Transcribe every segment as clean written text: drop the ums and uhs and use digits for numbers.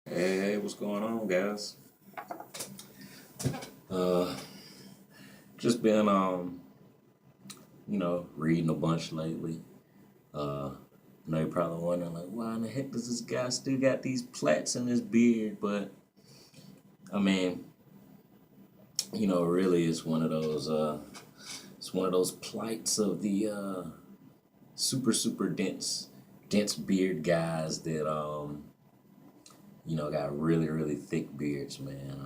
Hey, what's going on, guys? Uh, just been reading a bunch lately. I know you're probably wondering, like, why in the heck does this guy still got these plaits in his beard? But I mean, really, it's one of those plights of the super dense beard guys that got really thick beards, man.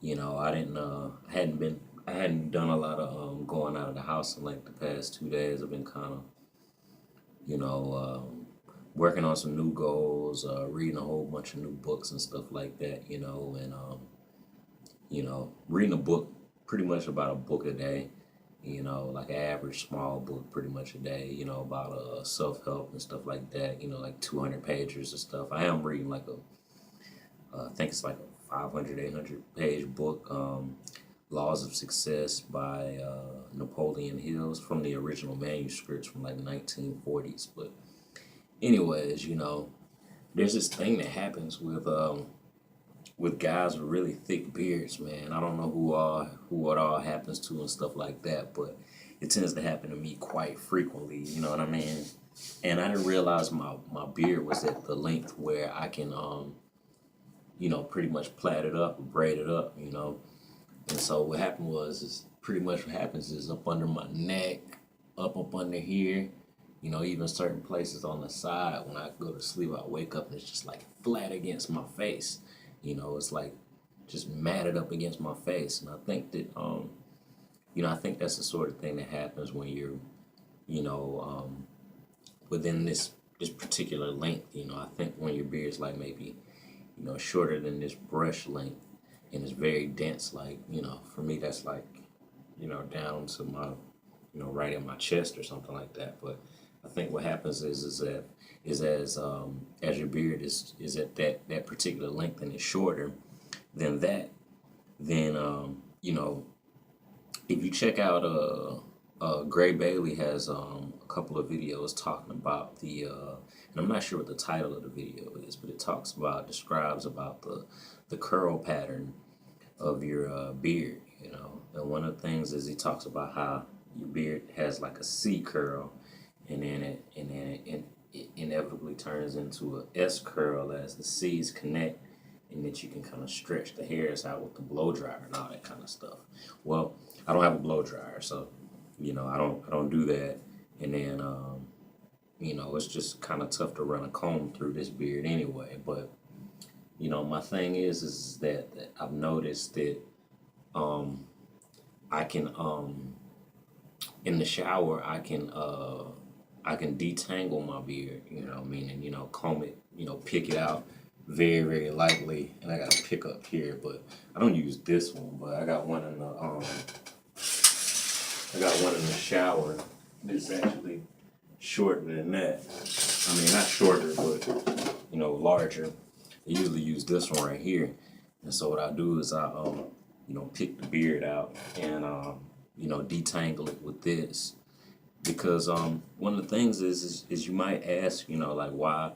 I hadn't done a lot of going out of the house in like the past 2 days. I've been kind of, you know, working on some new goals, reading a whole bunch of new books and stuff like that, and reading a book pretty much about a book a day, like an average small book pretty much a day, about self help and stuff like that, like 200 pages and stuff. I am reading like I think it's like a 500, 800 page book, Laws of Success by Napoleon Hills from the original manuscripts from like 1940s. But anyways, there's this thing that happens with guys with really thick beards, man. I don't know who it all happens to and stuff like that, but it tends to happen to me quite frequently. You know what I mean? And I didn't realize my beard was at the length where I can pretty much plait it up or braid it up. And so what happened was is pretty much what happens is up under my neck, up under here, even certain places on the side. When I go to sleep, I wake up and it's just like flat against my face. It's like just matted up against my face. And I think that I think that's the sort of thing that happens when you're, you know, within this particular length. I think when your beard's like maybe, shorter than this brush length and it's very dense, like, for me that's like, down to my, right in my chest or something like that. But I think what happens is as your beard is at that particular length and it's shorter than that, then if you check out Gray Bailey has a couple of videos talking about and I'm not sure what the title of the video is, but it describes about the curl pattern of your beard, and one of the things is he talks about how your beard has like a C curl, and then it inevitably turns into a S curl as the C's connect, and that you can kind of stretch the hairs out with the blow dryer and all that kind of stuff. Well, I don't have a blow dryer, so I don't do that, and then it's just kind of tough to run a comb through this beard anyway. But my thing is that I've noticed that I can in the shower I can detangle my beard, meaning, comb it, pick it out very lightly, and I gotta pick up here, but I don't use this one, but I got one in the shower that's actually shorter than that. I mean, not shorter, but larger. I usually use this one right here, and so what I do is I pick the beard out and detangle it with this, because one of the things is you might ask, like, why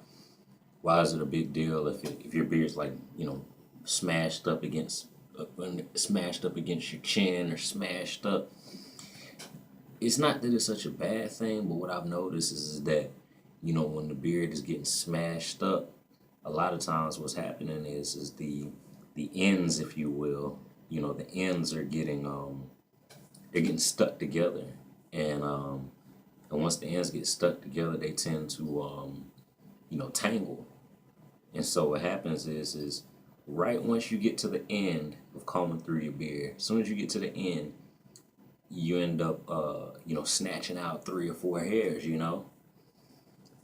is it a big deal if your beard's like, smashed up against your chin, or smashed up. It's not that it's such a bad thing, but what I've noticed is that, when the beard is getting smashed up, a lot of times what's happening is the ends, if you will, the ends are getting they're getting stuck together, and once the ends get stuck together, they tend to tangle. And so what happens is right once you get to the end of combing through your beard, as soon as you get to the end, you end up snatching out 3 or 4 hairs.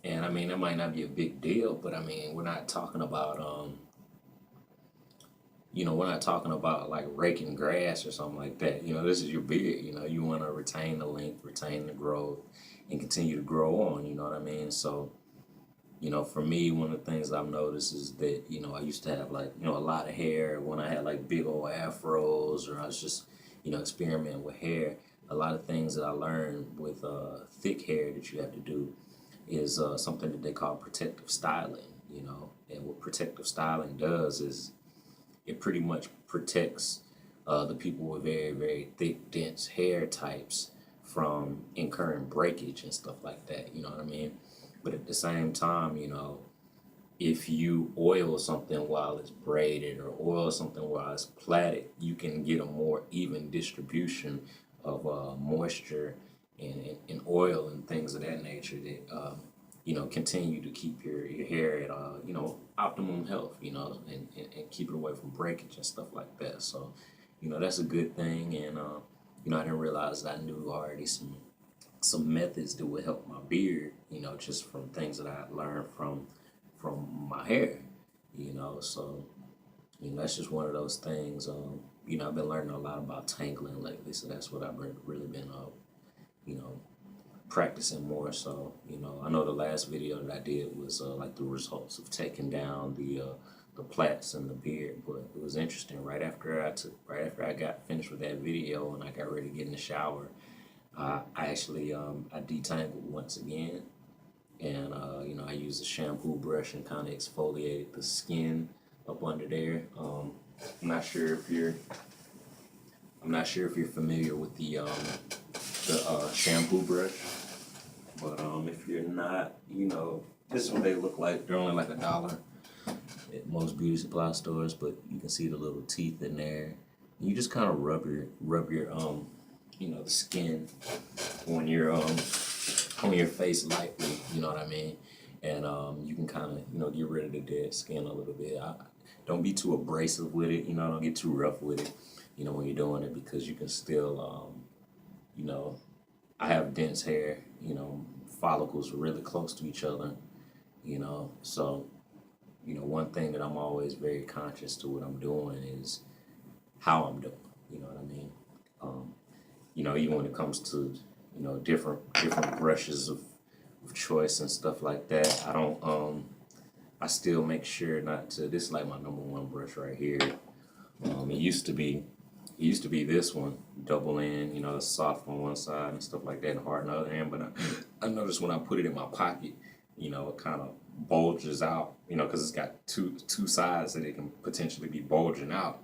And I mean, that might not be a big deal, but I mean, we're not talking about like raking grass or something like that. This is your beard. You want to retain the length, retain the growth, and continue to grow on. You know what I mean? So, for me, one of the things I've noticed is that, I used to have like, a lot of hair when I had like big old afros, or I was just, experimenting with hair. A lot of things that I learned with thick hair that you have to do is something that they call protective styling, And what protective styling does is it pretty much protects the people with very, very thick, dense hair types from incurring breakage and stuff like that. You know what I mean? But at the same time, if you oil something while it's braided or oil something while it's plaited, you can get a more even distribution of moisture and oil and things of that nature that continue to keep your hair at optimum health, and keep it away from breakage and stuff like that. So, that's a good thing. And I didn't realize that I knew already some methods that would help my beard, just from things that I learned from my hair, so that's just one of those things. I've been learning a lot about tangling lately, so that's what I've really been you know practicing more. So I know the last video that I did was like the results of taking down the plaits in the beard, but it was interesting. Right after I got finished with that video and I got ready to get in the shower, I actually I detangled once again. And I used a shampoo brush and kind of exfoliated the skin up under there. I'm not sure if you're familiar with the shampoo brush, but if you're not, this is what they look like. They're only like $1 at most beauty supply stores, but you can see the little teeth in there. You just kind of rub your the skin on your face lightly, you know what I mean? And you can kind of, get rid of the dead skin a little bit. Don't be too abrasive with it, don't get too rough with it, when you're doing it, because you can still, I have dense hair, follicles are really close to each other, so, one thing that I'm always very conscious to what I'm doing is how I'm doing, you know what I mean? Even when it comes to different brushes of choice and stuff like that. I don't I still make sure not to. This is like my #1 brush right here. It used to be this one, double end, it's soft on one side and stuff like that, and hard on the other end. But I noticed when I put it in my pocket, it kind of bulges out, because it's got two sides that it can potentially be bulging out,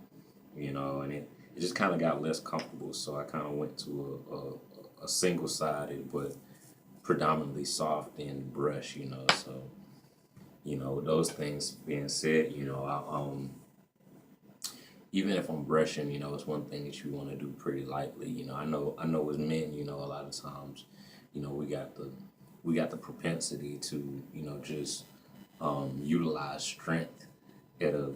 and it just kind of got less comfortable. So I kind of went to a single-sided but predominantly soft end brush, so with those things being said, even if I'm brushing, it's one thing that you want to do pretty lightly. I know as men, a lot of times, we got the propensity to just utilize strength at a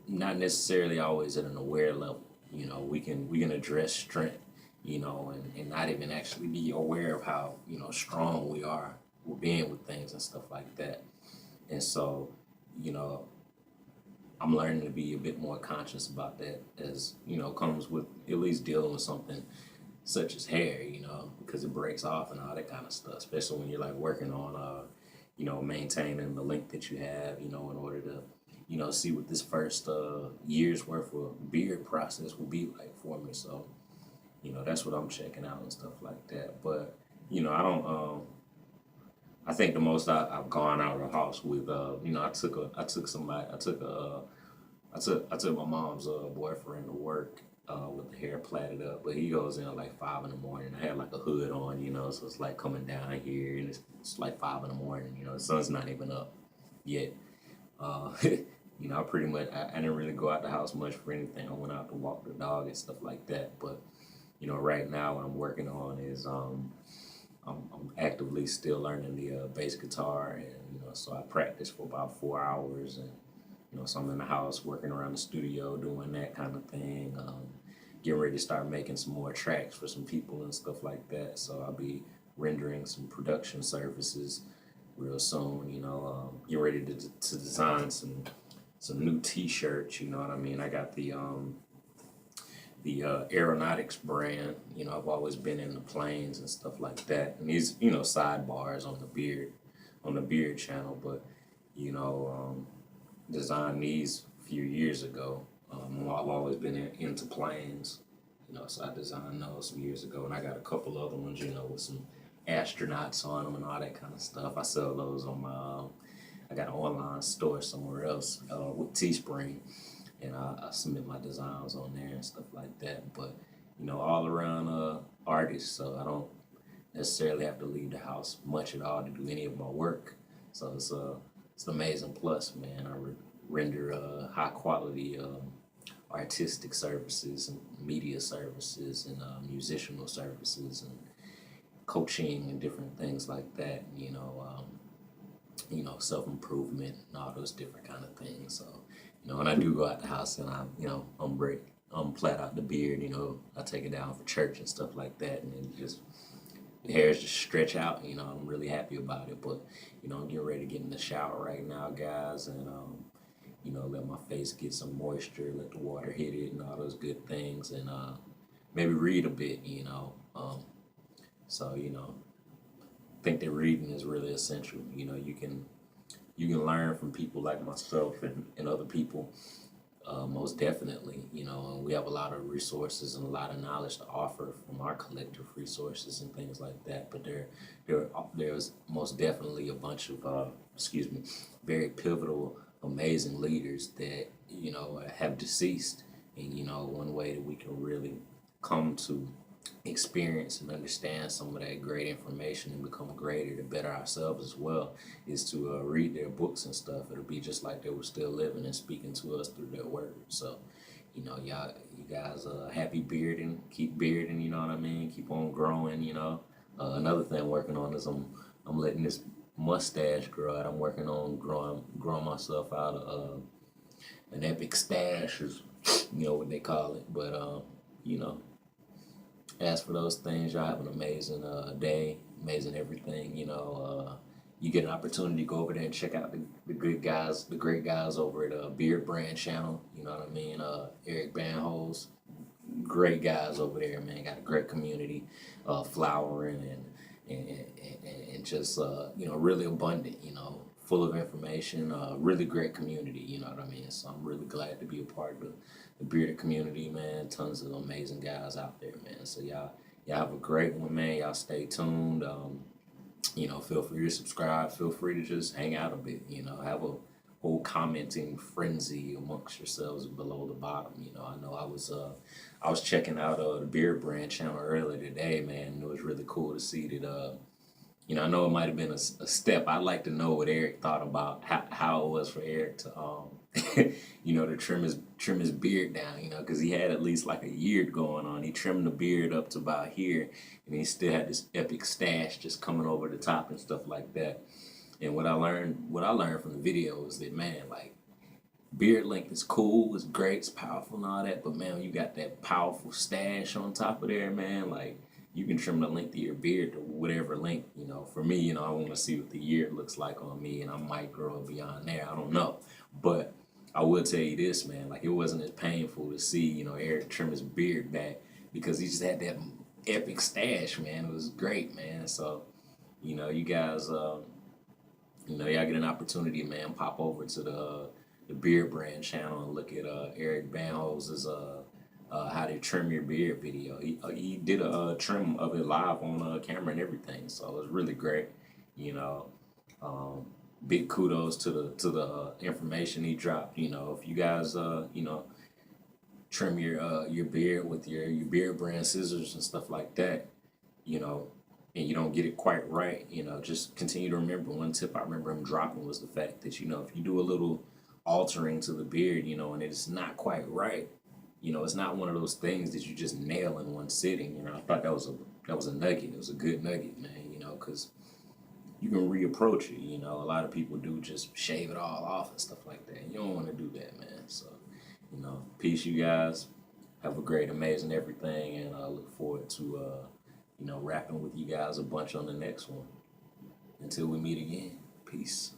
not necessarily always at an aware level. We can address strength, and not even actually be aware of how, strong we're being with things and stuff like that. And so, I'm learning to be a bit more conscious about that as, comes with at least dealing with something such as hair, because it breaks off and all that kind of stuff, especially when you're like working on, maintaining the length that you have, in order to, see what this first year's worth of beard process will be like for me. So, that's what I'm checking out and stuff like that. But, I don't, I think the most I've gone out of the house with, I took my mom's boyfriend to work with the hair plaited up, but he goes in at like 5 in the morning. I had like a hood on, so it's like coming down here, and it's like 5 in the morning. The sun's not even up yet. I pretty much I didn't really go out the house much for anything. I went out to walk the dog and stuff like that. But right now what I'm working on is I'm actively still learning the bass guitar, and so I practice for about 4 hours, and so I'm in the house working around the studio doing that kind of thing. Getting ready to start making some more tracks for some people and stuff like that. So I'll be rendering some production services real soon. Get ready to design some new T-shirts. You know what I mean? I got the Aeronautics brand. I've always been in the planes and stuff like that. And these, sidebars on the beard channel. But, designed these a few years ago. I've always been into planes. So I designed those some years ago. And I got a couple other ones, with some astronauts on them and all that kind of stuff. I sell those on I got an online store somewhere else with Teespring, and I submit my designs on there and stuff like that. But all around artist, so I don't necessarily have to leave the house much at all to do any of my work. So it's an amazing plus, man. I render high quality artistic services and media services and musicianal services and coaching and different things like that. Self improvement and all those different kind of things. So, when I do go out the house and I'm flat out the beard. I take it down for church and stuff like that, and then just the hairs just stretch out. I'm really happy about it. But I'm getting ready to get in the shower right now, guys, and let my face get some moisture, let the water hit it, and all those good things, and maybe read a bit. So I think that reading is really essential. You can learn from people like myself and other people, most definitely. And we have a lot of resources and a lot of knowledge to offer from our collective resources and things like that. But there's most definitely a bunch of very pivotal, amazing leaders that have deceased. And one way that we can really come to experience and understand some of that great information and become greater to better ourselves as well is to read their books and stuff. It'll be just like they were still living and speaking to us through their words. So you guys happy bearding, keep bearding, you know what I mean, keep on growing. Another thing I'm working on is I'm letting this mustache grow out. I'm working on growing myself out of an epic stash, is what they call it. But as for those things, y'all have an amazing day, amazing everything. You get an opportunity to go over there and check out the great guys over at Beard Brand Channel. You know what I mean? Eric Banholes, great guys over there, man. Got a great community, flowering and just really abundant. Full of information. Really great community. You know what I mean? So I'm really glad to be a part of the bearded community, man. Tons of amazing guys out there, man. So y'all have a great one, man. Y'all stay tuned. Feel free to subscribe. Feel free to just hang out a bit. Have a whole commenting frenzy amongst yourselves below the bottom. I know I was checking out the Beard Brand channel earlier today, man. It was really cool to see that. I know it might have been a step. I'd like to know what Eric thought about how it was for Eric to to trim his beard down, because he had at least like a year going on. He trimmed the beard up to about here, and he still had this epic stash just coming over the top and stuff like that. And what I learned from the video is that, man, like, beard length is cool, it's great, it's powerful and all that, but man, when you got that powerful stash on top of there, man, like, you can trim the length of your beard to whatever length. For me, I want to see what the year looks like on me, and I might grow beyond there. I don't know. But I will tell you this, man, like, it wasn't as painful to see, Eric trim his beard back, because he just had that epic stash, man. It was great, man. So, you guys, y'all get an opportunity, man, pop over to the Beard Brand channel and look at Eric Banholz's how to trim your beard video. He did a trim of it live on camera and everything, so it was really great. Big kudos to the information he dropped. If you guys trim your beard with your Beard Brand scissors and stuff like that, and you don't get it quite right, just continue to remember. One tip I remember him dropping was the fact that, if you do a little altering to the beard, and it's not quite right, it's not one of those things that you just nail in one sitting. I thought that was a nugget. It was a good nugget, man, because you can reapproach it. A lot of people do just shave it all off and stuff like that. You don't want to do that, man. So, peace, you guys. Have a great, amazing everything, and I look forward to, rapping with you guys a bunch on the next one. Until we meet again, peace.